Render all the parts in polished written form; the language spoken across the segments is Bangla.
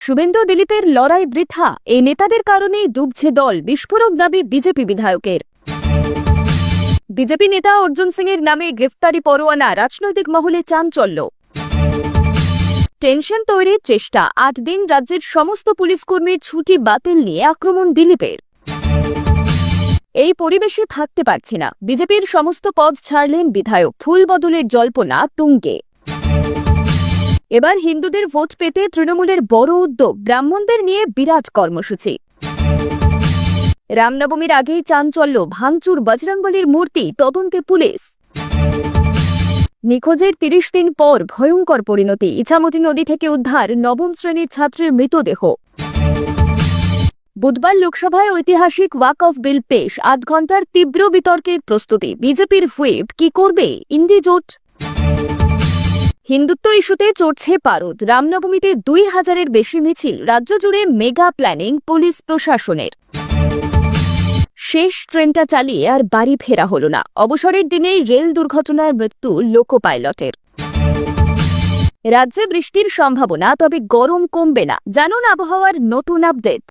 শুভেন্দু দিলীপের লড়াই বৃথা, এই নেতাদের কারণেই ডুবছে দল, বিস্ফোরক দাবি বিজেপি বিধায়কের। বিজেপি নেতা অর্জুন সিংয়ের নামে গ্রেফতারি পরোয়ানা, রাজনৈতিক মহলে চাঞ্চল্য। টেনশন তৈরির চেষ্টা, ৮ দিন রাজ্যের সমস্ত পুলিশ কর্মীর ছুটি বাতিল নিয়ে আক্রমণ দিলীপের। এই পরিবেশে থাকতে পারছি না, বিজেপির সমস্ত পদ ছাড়লেন বিধায়ক, ফুল বদলের জল্পনা তুঙ্গে। এবার হিন্দুদের ভোট পেতে তৃণমূলের বড় উদ্যোগ, ব্রাহ্মণদের নিয়ে বিরাট কর্মসূচি। রামনবমীর আগেই চাঞ্চল্য, ভাঙচুর বজরংবলীর মূর্তি, তদন্তে পুলিশ। নিখোঁজের ৩০ দিন পর ভয়ঙ্কর পরিণতি, ইছামতি নদী থেকে উদ্ধার নবম শ্রেণীর ছাত্রের মৃতদেহ। বুধবার লোকসভায় ঐতিহাসিক ওয়াক অফ বিল পেশ, ৮ ঘণ্টার তীব্র বিতর্কের প্রস্তুতি, বিজেপির হুইপ কি করবে ইন্ডি জোট। হিন্দুত্ব ইস্যুতে চড়ছে পারদ, রামনবমীতে ২,০০০-এর বেশি মিছিল, রাজ্য জুড়ে মেগা প্ল্যানিং পুলিশ প্রশাসনের। শেষ ট্রেনটা চালিয়ে আর বাড়ি ফেরা হল না, অবসরের দিনেই রেল দুর্ঘটনায় মৃত্যু লোকো পাইলটের। রাজ্যে বৃষ্টির সম্ভাবনা, তবে গরম কমবে না, জানুন আবহাওয়ার নতুন আপডেট।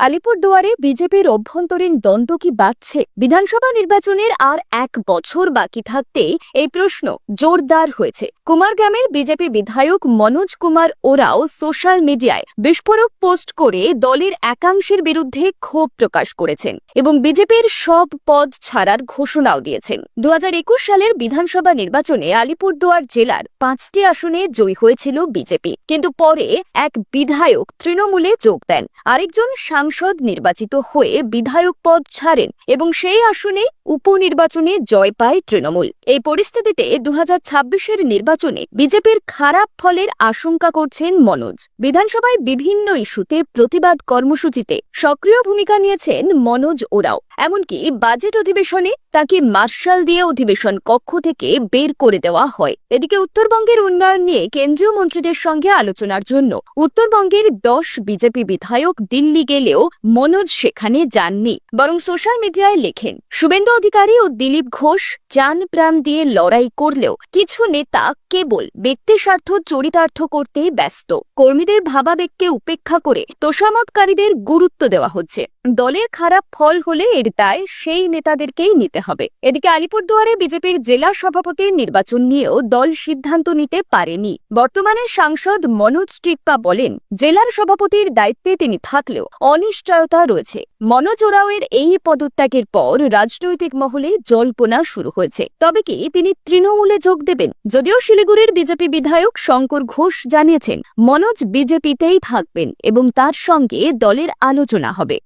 আলিপুরদুয়ারে বিজেপির অভ্যন্তরীণ দ্বন্দ্ব কি বাড়ছে? বিধানসভা নির্বাচনের আর ১ বছর বাকি থাকতে এই প্রশ্ন জোরদার হয়েছে। কুমারগ্রামের বিজেপি বিধায়ক মনোজ কুমার ওরাও সোশ্যাল মিডিয়ায় বিস্ফোরক পোস্ট করে দলের একাংশের বিরুদ্ধে ক্ষোভ প্রকাশ করেছেন এবং বিজেপির সব পদ ছাড়ার ঘোষণাও দিয়েছেন। ২০২১ সালের বিধানসভা নির্বাচনে আলিপুরদুয়ার জেলার ৫টি আসনে জয়ী হয়েছিল বিজেপি, কিন্তু পরে এক বিধায়ক তৃণমূলে যোগ দেন, আরেকজন সাংসদ নির্বাচিত হয়ে বিধায়ক পদ ছাড়েন এবং সেই আসনে উপনির্বাচনে জয় পায় তৃণমূল। এই পরিস্থিতিতে ২০২৬-এর নির্বাচনে বিজেপির খারাপ ফলের আশঙ্কা করছেন মনোজ। বিধানসভায় বিভিন্ন ইস্যুতে প্রতিবাদ কর্মসূচিতে সক্রিয় ভূমিকা নিয়েছেন মনোজ ওরাও, এমনকি বাজেট অধিবেশনে তাকে মার্শাল দিয়ে অধিবেশন কক্ষ থেকে বের করে দেওয়া হয়। এদিকে উত্তরবঙ্গের উন্নয়ন নিয়ে কেন্দ্রীয় মন্ত্রীদের সঙ্গে আলোচনার জন্য উত্তরবঙ্গের ১০ বিজেপি বিধায়ক দিল্লি গেলেও মনোজ সেখানে যাননি, বরং সোশ্যাল মিডিয়ায় লেখেন, শুভেন্দু অধিকারী ও দিলীপ ঘোষ জান প্রাণ দিয়ে লড়াই করলেও কিছু নেতা কেবল ব্যক্তিস্বার্থ চরিতার্থ করতেই ব্যস্ত। কর্মীদের ভাবাবেগকে উপেক্ষা করে তোষামতকারীদের গুরুত্ব দেওয়া হচ্ছে। দলের খারাপ ফল হলে এর দায় সেই নেতাদেরকেই নিতে হবে। এদিকে আলিপুরদুয়ারে বিজেপির জেলা সভাপতির নির্বাচন নিয়েও দল সিদ্ধান্ত নিতে পারেনি। বর্তমানে সাংসদ মনোজ টিক্কা বলেন, জেলার সভাপতির দায়িত্বে তিনি থাকলেও অনিশ্চয়তা রয়েছে। মনোজ ওরাওয়ের এই পদত্যাগের পর রাজনৈতিক মহলে জল্পনা শুরু হয়েছে, তবে কি তিনি তৃণমূলে যোগ দেবেন? যদিও শিলিগুড়ির বিজেপি বিধায়ক শঙ্কর ঘোষ জানিয়েছেন, মনোজ বিজেপিতেই থাকবেন এবং তার সঙ্গে দলের আলোচনা হবে।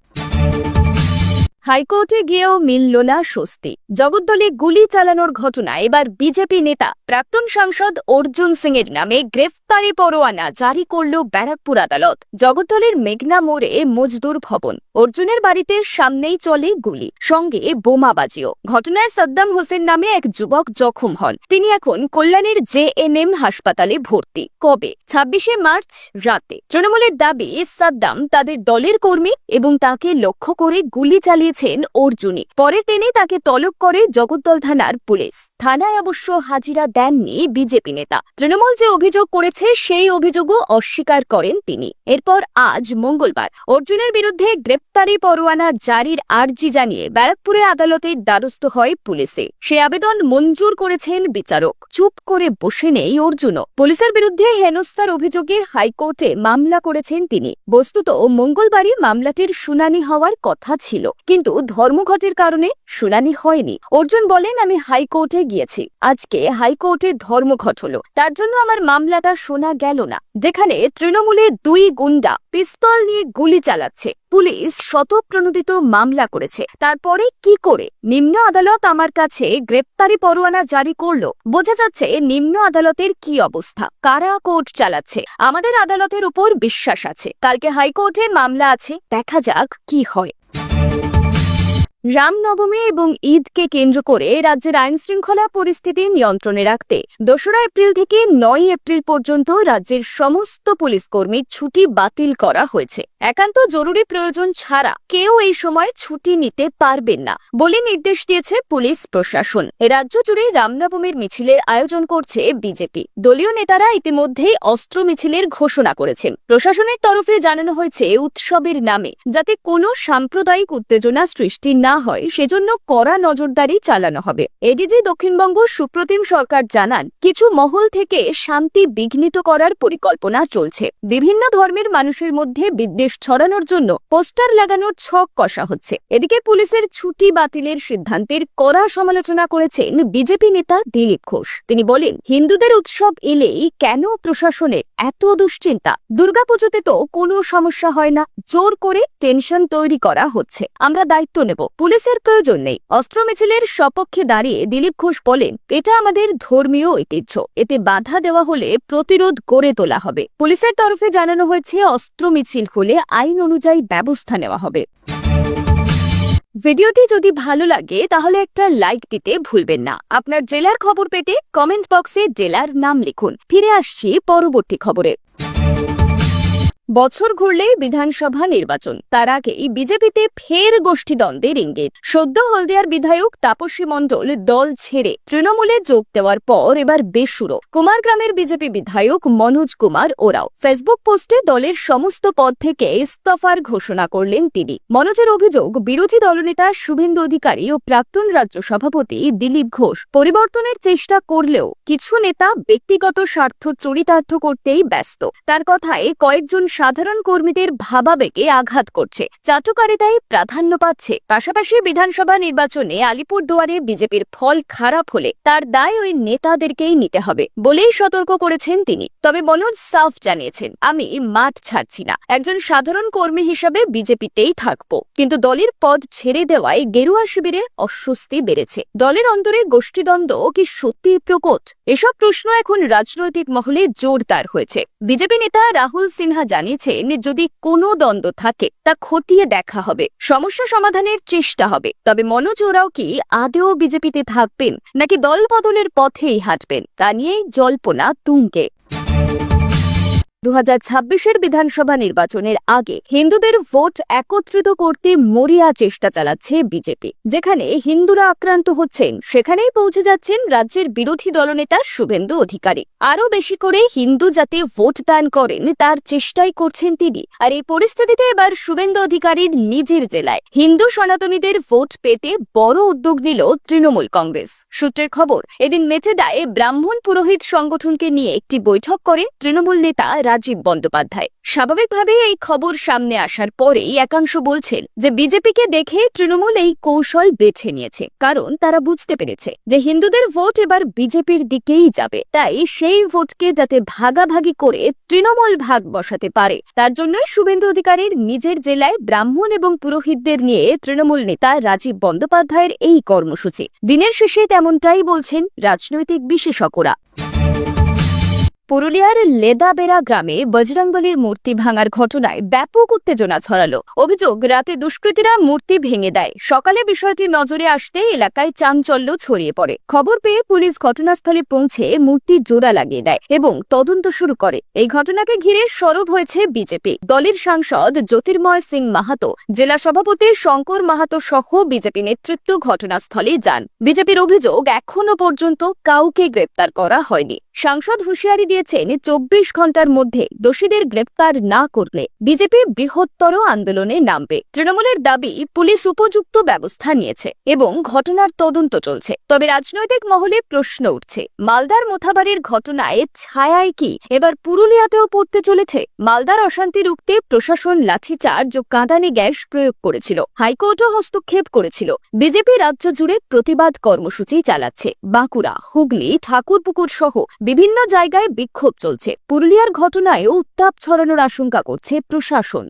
হাইকোর্টে গিয়েও মিলল না স্বস্তি, জগদ্দলে গুলি চালানোর ঘটনায় এবার বিজেপি নেতা প্রাক্তন সাংসদ অর্জুন সিংয়ের নামে গ্রেফতারি পরোয়ানা জারি করল ব্যারাকপুর আদালত। জগদ্দলের মেঘনা মোড়ে মজদুর ভবন, অর্জুনের বাড়িতে সামনেই চলে গুলি, সঙ্গে বোমাবাজিও। ঘটনায় সাদ্দাম হোসেন নামে এক যুবক জখম হন, তিনি এখন কল্যাণীর JNM হাসপাতালে ভর্তি। কবে? ২৬শে মার্চ রাতে। তৃণমূলের দাবি, সাদ্দাম তাদের দলের কর্মী এবং তাকে লক্ষ্য করে গুলি চালিয়ে অর্জুনই। পরে তিনি তাকে তলব করে জগদ্দল থানার পুলিশ। থানায় অবশ্য হাজিরা দেননি বিজেপি নেতা। তৃণমূল যে অভিযোগ করেছে সেই অভিযোগও অস্বীকার করেন তিনি। এরপর আজ মঙ্গলবার অর্জুনের বিরুদ্ধে গ্রেপ্তারি পরোয়ানা জারির আর্জি জানিয়ে ব্যারাকপুরে আদালতের দ্বারস্থ হয় পুলিশে। সে আবেদন মঞ্জুর করেছেন বিচারক। চুপ করে বসে নেই অর্জুনও। পুলিশের বিরুদ্ধে হেনস্থার অভিযোগে হাইকোর্টে মামলা করেছেন তিনি। বস্তুত মঙ্গলবারই মামলাটির শুনানি হওয়ার কথা ছিল, কিন্তু ধর্মঘটের কারণে শুনানি হয়নি। অর্জুন বলেন, আমি হাইকোর্টে গিয়েছি, আজকে হাইকোর্টে ধর্মঘট হলো, তার জন্য আমার মামলাটা শোনা গেল না। যেখানে তৃণমূলের ২ গুন্ডা পিস্তল নিয়ে গুলি চালাচ্ছে, পুলিশ স্বতঃপ্রণোদিত মামলা করেছে, তারপরে কি করে নিম্ন আদালত আমার কাছে গ্রেপ্তারি পরোয়ানা জারি করলো? বোঝা যাচ্ছে নিম্ন আদালতের কি অবস্থা, কারা কোর্ট চালাচ্ছে। আমাদের আদালতের উপর বিশ্বাস আছে, কালকে হাইকোর্টে মামলা আছে, দেখা যাক কি হয়। রামনবমী এবং ঈদকে কেন্দ্র করে রাজ্যের আইন শৃঙ্খলা পরিস্থিতি নিয়ন্ত্রণে রাখতে 2রা এপ্রিল থেকে 9 এপ্রিল পর্যন্ত রাজ্যের সমস্ত পুলিশ কর্মীর ছুটি বাতিল করা হয়েছে। একান্ত জরুরি প্রয়োজন ছাড়া কেউ এই সময় ছুটি নিতে পারবেন না বলে নির্দেশ দিয়েছে পুলিশ প্রশাসন। রাজ্য জুড়ে রামনবমীর মিছিলের আয়োজন করছে বিজেপি। দলীয় নেতারা ইতিমধ্যেই অস্ত্র মিছিলের ঘোষণা করেছেন। প্রশাসনের তরফে জানানো হয়েছে উৎসবের নামে যাতে কোনো সাম্প্রদায়িক উত্তেজনা সৃষ্টি না হয় সেজন্য কড়া নজরদারি চালানো হবে। এডিজি দক্ষিণবঙ্গ সুপ্রতিম সরকার জানান, কিছু মহল থেকে শান্তি বিঘ্নিত করার পরিকল্পনা চলছে। বিভিন্ন ধর্মের মানুষের মধ্যে বিদ্বেষ ছড়ানোর জন্য পোস্টার লাগানোর ছক কষা হচ্ছে। এদিকে পুলিশের ছুটি বাতিলের সিদ্ধান্তের কড়া সমালোচনা করেছেন বিজেপি নেতা দিলীপ ঘোষ। তিনি বলেন, হিন্দুদের উৎসব এলেই কেন প্রশাসনের এত দুশ্চিন্তা? দুর্গাপুজোতে তো কোনো সমস্যা হয় না, জোর করে টেনশন তৈরি করা হচ্ছে। আমরা দায়িত্ব নেব, পুলিশের প্রয়োজন নেই। অস্ত্র মিছিলের সপক্ষে দাঁড়িয়ে দিলীপ ঘোষ বলেন, এটা আমাদের ধর্মীয় ঐতিহ্য, এতে বাধা দেওয়া হলে প্রতিরোধ গড়ে তোলা হবে। পুলিশের তরফে জানানো হয়েছে অস্ত্র মিছিল হলে আইন অনুযায়ী ব্যবস্থা নেওয়া হবে। ভিডিওটি যদি ভালো লাগে তাহলে একটা লাইক দিতে ভুলবেন না। আপনার জেলার খবর পেতে কমেন্ট বক্সে জেলার নাম লিখুন। ফিরে আসছি পরবর্তী খবরে। বছর ঘুরলেই বিধানসভা নির্বাচন, তার আগেই বিজেপিতে ফের গোষ্ঠীদ্বন্দ্বের ইঙ্গিত। সদ্য হলদিয়ার বিধায়ক তাপসী মণ্ডল দল ছেড়ে তৃণমূলে যোগ দেওয়ার পর এবার বেসুরো কুমারগ্রামের বিজেপি বিধায়ক মনোজ কুমার ওরাও। ফেসবুক পোস্টে দলের সমস্ত পদ থেকে ইস্তফার ঘোষণা করলেন তিনি। মনোজের অভিযোগ, বিরোধী দলনেতা শুভেন্দু অধিকারী ও প্রাক্তন রাজ্য সভাপতি দিলীপ ঘোষ পরিবর্তনের চেষ্টা করলেও কিছু নেতা ব্যক্তিগত স্বার্থ চরিতার্থ করতেই ব্যস্ত। তার কথায় কয়েকজন সাধারণ কর্মীদের ভাবাবেগে আঘাত করছে, চাটুকারিতায় প্রাধান্য পাচ্ছে। পাশাপাশি বিধানসভা নির্বাচনে আলিপুরদুয়ারে বিজেপির ফল খারাপ হলে তার দায় ওই নেতাদেরকেই নিতে হবে বলেই সতর্ক করেছেন তিনি। তবে মনোজ সাফ জানিয়েছেন, আমি মাঠ ছাড়ছি না, একজন সাধারণ কর্মী হিসাবে বিজেপিতেই থাকব। কিন্তু দলের পদ ছেড়ে দেওয়ায় গেরুয়া শিবিরে অস্বস্তি বেড়েছে। দলের অন্তরে গোষ্ঠীদ্বন্দ্ব কি সত্যি প্রকট? এসব প্রশ্ন এখন রাজনৈতিক মহলে জোরদার হয়েছে। বিজেপি নেতা রাহুল সিনহা জানিয়েছেন, যদি কোনো দ্বন্দ্ব থাকে তা খতিয়ে দেখা হবে, সমস্যা সমাধানের চেষ্টা হবে। তবে মনোজ ওরাও কি আদেও বিজেপিতে থাকবেন নাকি দল বদলের পথেই হাঁটবেন তা নিয়েই জল্পনা তুঙ্গে। 2026-এর বিধানসভা নির্বাচনের আগে হিন্দুদের ভোট একত্রিত করতে মরিয়া চেষ্টা চালাচ্ছে বিজেপি। যেখানে হিন্দুরা আক্রান্ত হচ্ছেন সেখানেই পৌঁছে যাচ্ছেন রাজ্যের বিরোধী দলনেতা শুভেন্দু অধিকারী। আরও বেশি করে হিন্দু যাতে ভোট দান করেন তার চেষ্টাই করছেন তিনি। আর এই পরিস্থিতিতে এবার শুভেন্দু অধিকারীর নিজের জেলায় হিন্দু সনাতনীদের ভোট পেতে বড় উদ্যোগ নিল তৃণমূল কংগ্রেস। সূত্রের খবর, এদিন মেচেদায় ব্রাহ্মণ পুরোহিত সংগঠনকে নিয়ে একটি বৈঠক করে তৃণমূল নেতা রাজীব বন্দ্যোপাধ্যায়। স্বাভাবিকভাবে এই খবর সামনে আসার পরেই একাংশ বলছেন যে বিজেপিকে দেখে তৃণমূল এই কৌশল বেছে নিয়েছে, কারণ তারা বুঝতে পেরেছে যে হিন্দুদের ভোট এবার বিজেপির দিকেই যাবে। তাই সেই ভোটকে যাতে ভাগাভাগি করে তৃণমূল ভাগ বসাতে পারে তার জন্যই শুভেন্দু অধিকারীর নিজের জেলায় ব্রাহ্মণ এবং পুরোহিতদের নিয়ে তৃণমূল নেতা রাজীব বন্দ্যোপাধ্যায়ের এই কর্মসূচি। দিনের শেষে তেমনটাই বলছেন রাজনৈতিক বিশেষজ্ঞরা। পুরুলিয়ার লেদাবেড়া গ্রামে বজরংবলীর মূর্তি ভাঙার ঘটনায় ব্যাপক উত্তেজনা ছড়ালো। অভিযোগ, রাতে দুষ্কৃতীরা মূর্তি ভেঙে দেয়। সকালে বিষয়টি নজরে আসতে এলাকায় চাঞ্চল্য ছড়িয়ে পড়ে। খবর পেয়ে পুলিশ ঘটনাস্থলে পৌঁছে মূর্তি জোড়া লাগিয়ে দেয় এবং তদন্ত শুরু করে। এই ঘটনাকে ঘিরে সরব হয়েছে বিজেপি। দলের সাংসদ জ্যোতির্ময় সিং মাহাতো, জেলা সভাপতি শঙ্কর মাহাতো সহ বিজেপি নেতৃত্ব ঘটনাস্থলে যান। বিজেপির অভিযোগ, এখনো পর্যন্ত কাউকে গ্রেপ্তার করা হয়নি। সাংসদ হুঁশিয়ারি দিয়েছেন, 24 ঘন্টার মধ্যে দোষীদের গ্রেপ্তার না করলে বিজেপি বৃহত্তর আন্দোলনে নামবে। তৃণমূলের দাবি, পুলিশ উপযুক্ত ব্যবস্থা নিয়েছে এবং ঘটনার তদন্ত চলছে। তবে রাজনৈতিক মহলে প্রশ্ন উঠছে, মালদার মোথাবাড়ির ঘটনায় ছায়ায় কি এবার পুরুলিয়াতেও পড়তে চলেছে? মালদার অশান্তি রুখতে প্রশাসন লাঠিচার্জ ও কাঁদানে গ্যাস প্রয়োগ করেছিল, হাইকোর্টও হস্তক্ষেপ করেছিল। বিজেপি রাজ্য জুড়ে প্রতিবাদ কর্মসূচি চালাচ্ছে। বাঁকুড়া, হুগলি, ঠাকুরপুকুর সহ বিভিন্ন জায়গায় বিক্ষোভ চলছে। পুরুলিয়ার ঘটনায় উত্তাপ ছড়ানোর আশঙ্কা করছে প্রশাসন।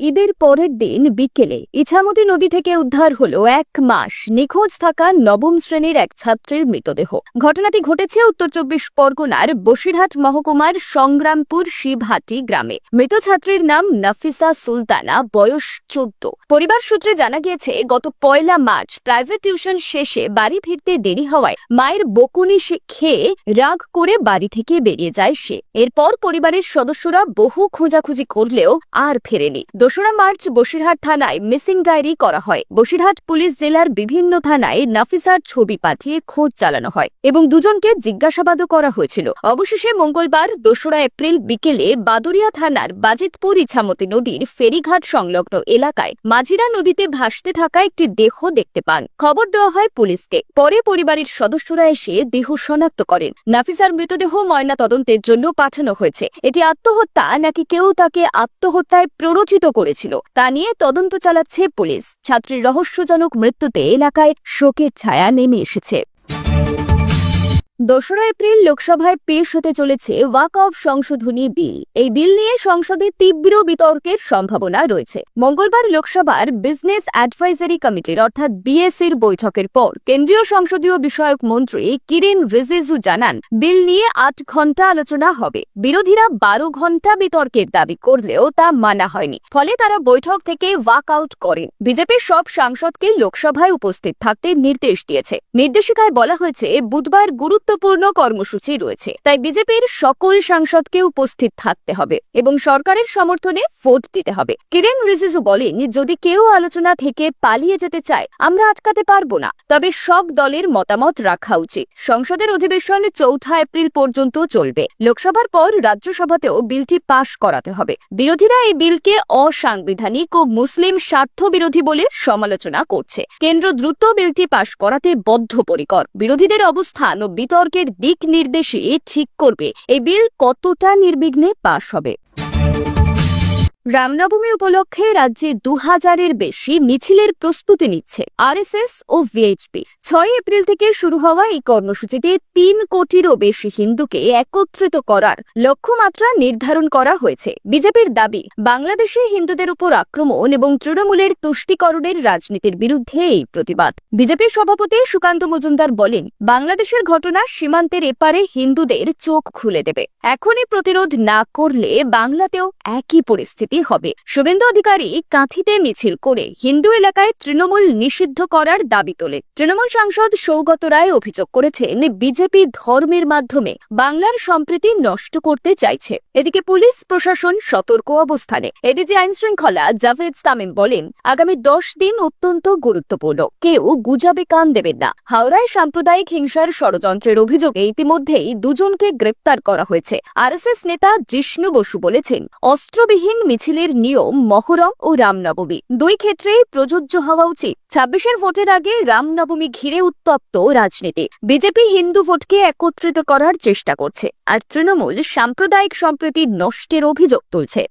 ঈদের পরের দিন বিকেলে ইছামতি নদী থেকে উদ্ধার হলো 1 মাস নিখোঁজ থাকা নবম শ্রেণীর এক ছাত্রের মৃতদেহ। ঘটনাটি ঘটেছে উত্তর 24 পরগনার বসিরহাট মহকুমার সংগ্রামপুর শিবহাটি গ্রামে। মৃত ছাত্রীর নাম নাফিসা সুলতানা, বয়স 14। পরিবার সূত্রে জানা গিয়েছে, গত 1 মার্চ প্রাইভেট টিউশন শেষে বাড়ি ফিরতে দেরি হওয়ায় মায়ের বকুনি খেয়ে রাগ করে বাড়ি থেকে বেরিয়ে যায় সে। এরপর পরিবারের সদস্যরা বহু খোঁজাখুঁজি করলেও আর ফেরেনি। 2 মার্চ বসিরহাট থানায় মিসিং ডায়েরি করা হয়। বসিরহাট পুলিশ জেলার বিভিন্ন থানায় নাফিসার ছবি পাঠিয়ে খোঁজ চালানো হয় এবং দুজনকে জিজ্ঞাসাবাদও করা হয়েছিল। অবশেষে মঙ্গলবার 2 এপ্রিল বিকেলে বাদুরিয়া থানার বাজিতপুর ইছামতি নদীর ফেরিঘাট সংলগ্ন এলাকায় মাঝিরা নদীতে ভাসতে থাকা একটি দেহ দেখতে পান। খবর দেওয়া হয় পুলিশকে। পরে পরিবারের সদস্যরা এসে দেহ শনাক্ত করেন। নাফিসার মৃতদেহ ময়না তদন্তের জন্য পাঠানো হয়েছে। এটি আত্মহত্যা নাকি কেউ তাকে আত্মহত্যায় প্ররোচিত করেছিল তা নিয়ে তদন্ত চালাচ্ছে পুলিশ। ছাত্রীর রহস্যজনক মৃত্যুতে এলাকায় শোকের ছায়া নেমে এসেছে। 2 এপ্রিল লোকসভায় পেশ হতে চলেছে ওয়াক অফ সংশোধনী বিল। এই বিল নিয়ে সংসদে তীব্র বিতর্কের সম্ভাবনা রয়েছে। মঙ্গলবার লোকসভার বিজনেস অ্যাডভাইজারি কমিটির অর্থাৎ বিএসির বৈঠকের পর কেন্দ্রীয় সংসদীয় বিষয়ক মন্ত্রী কিরেন রিজিজু জানান, বিল নিয়ে 8 ঘণ্টা আলোচনা হবে। বিরোধীরা 12 ঘণ্টা বিতর্কের দাবি করলেও তা মানা হয়নি। ফলে তারা বৈঠক থেকে ওয়াক আউট করেন। বিজেপির সব সাংসদকে লোকসভায় উপস্থিত থাকতে নির্দেশ দিয়েছে। নির্দেশিকায় বলা হয়েছে, বুধবার গুরুত্বপূর্ণ কর্মসূচি রয়েছে, তাই বিজেপির সকল সাংসদকে উপস্থিত থাকতে হবে এবং সরকারের সমর্থনে ভোট দিতে হবে। কিরেন রিজিজু বলেন, যদি কেউ আলোচনা থেকে পালিয়ে যেতে চায় আমরা আটকাতে পারবো না, তবে সব দলের মতামত রাখা উচিত। সংসদের অধিবেশন 4 এপ্রিল পর্যন্ত চলবে। লোকসভার পর রাজ্যসভাতেও বিলটি পাশ করাতে হবে। বিরোধীরা এই বিলকে অসাংবিধানিক ও মুসলিম স্বার্থ বিরোধী বলে সমালোচনা করছে। কেন্দ্র দ্রুত বিলটি পাশ করাতে বদ্ধপরিকর। বিরোধীদের অবস্থান ও বিতর্কের দিক নির্দেশে ঠিক করবে এই বিল কতটা নির্বিঘ্নে পাশ হবে। রামনবমী উপলক্ষে রাজ্যে 2000-এর বেশি মিছিলের প্রস্তুতি নিচ্ছে আরএসএস ও ভিএইচপি। 6 এপ্রিল থেকে শুরু হওয়া এই কর্মসূচিতে 3 কোটিরও বেশি হিন্দুকে একত্রিত করার লক্ষ্যমাত্রা নির্ধারণ করা হয়েছে। বিজেপির দাবি, বাংলাদেশে হিন্দুদের উপর আক্রমণ এবং তৃণমূলের তুষ্টিকরণের রাজনীতির বিরুদ্ধে এই প্রতিবাদ। বিজেপির সভাপতি সুকান্ত মজুমদার বলেন, বাংলাদেশের ঘটনা সীমান্তের এপারে হিন্দুদের চোখ খুলে দেবে। এখনই প্রতিরোধ না করলে বাংলাতেও একই পরিস্থিতি হবে। শুভেন্দু অধিকারী কাঁথিতে মিছিল করে হিন্দু এলাকায় তৃণমূল নিষিদ্ধ করার দাবি তোলে। তৃণমূল সাংসদ সৌগত রায় অভিযোগ করেছেন, বিজেপি ধর্মের মাধ্যমে বাংলার সম্প্রীতি নষ্ট করতে চাইছে। এদিকে পুলিশ প্রশাসন সতর্ক অবস্থানে। এডিজি আইন শৃঙ্খলা জাভেদ তামিম বলেন, আগামী 10 দিন অত্যন্ত গুরুত্বপূর্ণ, কেউ গুজবে কান দেবেন না। হাওড়ায় সাম্প্রদায়িক হিংসার ষড়যন্ত্রের অভিযোগে ইতিমধ্যেই 2 জনকে গ্রেপ্তার করা হয়েছে। আরএসএস নেতা জিষ্ণু বসু বলেছেন, অস্ত্রবিহীন মিছিলের নিয়ম মহরম ও রামনবমী 2 ক্ষেত্রেই প্রযোজ্য হওয়া উচিত। 26-এর ভোটের আগে রামনবমী ঘিরে উত্তপ্ত রাজনীতি। বিজেপি হিন্দু ভোটকে একত্রিত করার চেষ্টা করছে, আর তৃণমূল সাম্প্রদায়িক সম্প্রীতি নষ্টের অভিযোগ তুলছে।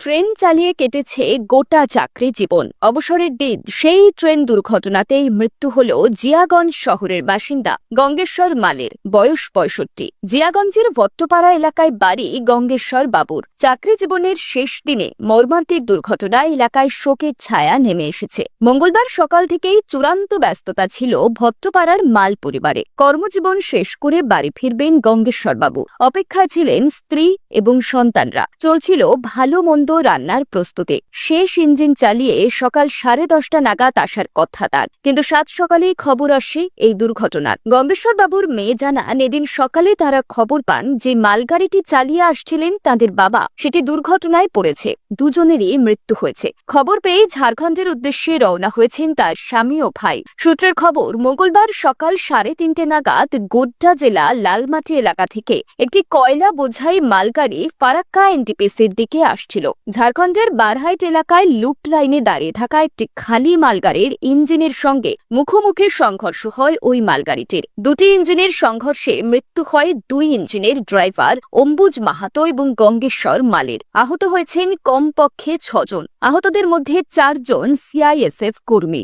ট্রেন চালিয়ে কেটেছে গোটা চাকরি জীবন। অবসরের দিন সেই ট্রেন দুর্ঘটনাতেই মৃত্যু হল জিয়াগঞ্জ শহরের বাসিন্দা গঙ্গেশ্বর মালের, বয়স 65। জিয়াগঞ্জের ভট্টপাড়া এলাকায় বাড়ি গঙ্গেশ্বর বাবুর। চাকরি জীবনের শেষ দিনে মর্মান্তিক দুর্ঘটনায় এলাকায় শোকের ছায়া নেমে এসেছে। মঙ্গলবার সকাল থেকেই চূড়ান্ত ব্যস্ততা ছিল ভট্টপাড়ার মাল পরিবারে। কর্মজীবন শেষ করে বাড়ি ফিরবেন গঙ্গেশ্বর বাবু। অপেক্ষায় ছিলেন স্ত্রী এবং সন্তানরা। চলছিল ভালো মন্দ রান্নার প্রস্তুতি। শেষ ইঞ্জিন চালিয়ে সকাল 10:30 নাগাদ আসার কথা তার, কিন্তু 7 সকালেই খবর আসে এই দুর্ঘটনার। গঙ্গেশ্বর বাবুর মেয়ে জানান, এদিন সকালে তারা খবর পান যে মালগাড়িটি চালিয়ে আসছিলেন তাদের বাবা, সেটি দুর্ঘটনায় পড়েছে। 2 জনেরই মৃত্যু হয়েছে। খবর পেয়ে ঝাড়খণ্ডের উদ্দেশ্যে রওনা হয়েছেন তার স্বামী ও ভাই। সূত্রের খবর, মঙ্গলবার সকাল 3:30 নাগাদ গোড্ডা জেলা লালমাটি এলাকা থেকে একটি কয়লা বোঝাই মালগাড়ি ফারাক্কা এনটিপিসির দিকে আসছিল। ঝাড়খণ্ডের বারহাইট এলাকায় লুপ লাইনে দাঁড়িয়ে থাকা একটি খালি মালগাড়ির ইঞ্জিনের সঙ্গে মুখোমুখি সংঘর্ষ হয় ওই মালগাড়িটির। 2টি ইঞ্জিনের সংঘর্ষে মৃত্যু হয় 2 ইঞ্জিনের ড্রাইভার অম্বুজ মাহাতো এবং গঙ্গেশ্বর মালের। আহত হয়েছেন কমপক্ষে 6 জন। আহতদের মধ্যে 4 জন সিআইএসএফ কর্মী।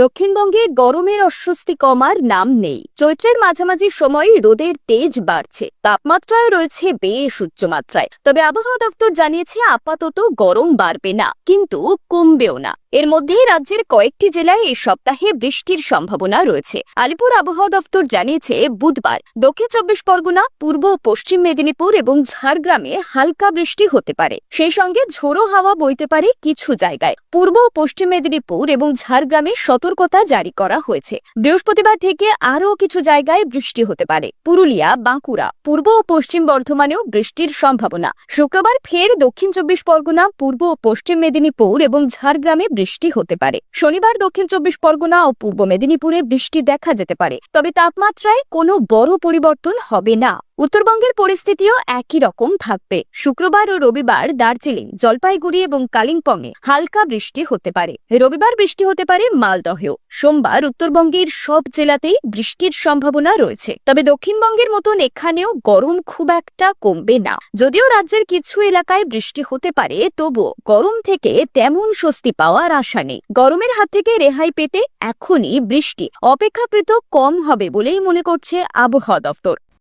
দক্ষিণবঙ্গে গরমের অস্বস্তি কমার নাম নেই। চৈত্রের মাঝামাঝি সময় রোদের তেজ বাড়ছে, তাপমাত্রায় রয়েছে বেশ উচ্চমাত্রায়। তবে আবহাওয়া দপ্তর জানিয়েছে আপাতত গরম বাড়বে না, কিন্তু কমবেও না। এর মধ্যেই রাজ্যের কয়েকটি জেলায় এই সপ্তাহে বৃষ্টির সম্ভাবনা রয়েছে। আলিপুর আবহাওয়া দপ্তর জানিয়েছে বুধবার দক্ষিণ 24 পরগনা, পূর্ব ও পশ্চিম মেদিনীপুর এবং ঝাড়গ্রামে হালকা বৃষ্টি হতে পারে। সেই সঙ্গে ঝোড়ো হাওয়া বইতে পারে কিছু জায়গায়। পূর্ব ও পশ্চিম মেদিনীপুর এবং ঝাড়গ্রামে সতর্কতা জারি করা হয়েছে। বৃহস্পতিবার থেকে আরও কিছু জায়গায় বৃষ্টি হতে পারে। পুরুলিয়া, বাঁকুড়া, পূর্ব ও পশ্চিম বর্ধমানেও বৃষ্টির সম্ভাবনা। শুক্রবার ফের দক্ষিণ 24 পরগনা, পূর্ব ও পশ্চিম মেদিনীপুর এবং ঝাড়গ্রামে বৃষ্টি হতে পারে। শনিবার দক্ষিণ 24 পরগনা ও পূর্ব মেদিনীপুরে বৃষ্টি দেখা যেতে পারে, তবে তাপমাত্রায় কোনো বড় পরিবর্তন হবে না। উত্তরবঙ্গের পরিস্থিতিও একই রকম থাকবে। শুক্রবার ও রবিবার দার্জিলিং, জলপাইগুড়ি এবং কালিম্পংয়ে হালকা বৃষ্টি হতে পারে। রবিবার বৃষ্টি হতে পারে মালদহেও। সোমবার উত্তরবঙ্গের সব জেলাতেই বৃষ্টির সম্ভাবনা রয়েছে। তবে দক্ষিণবঙ্গের মতন এখানেও গরম খুব একটা কমবে না। যদিও রাজ্যের কিছু এলাকায় বৃষ্টি হতে পারে, তবুও গরম থেকে তেমন স্বস্তি পাওয়ার আশা নেই। গরমের হাত থেকে রেহাই পেতে এখনই বৃষ্টি অপেক্ষাকৃত কম হবে বলেই মনে করছে আবহাওয়া দপ্তর।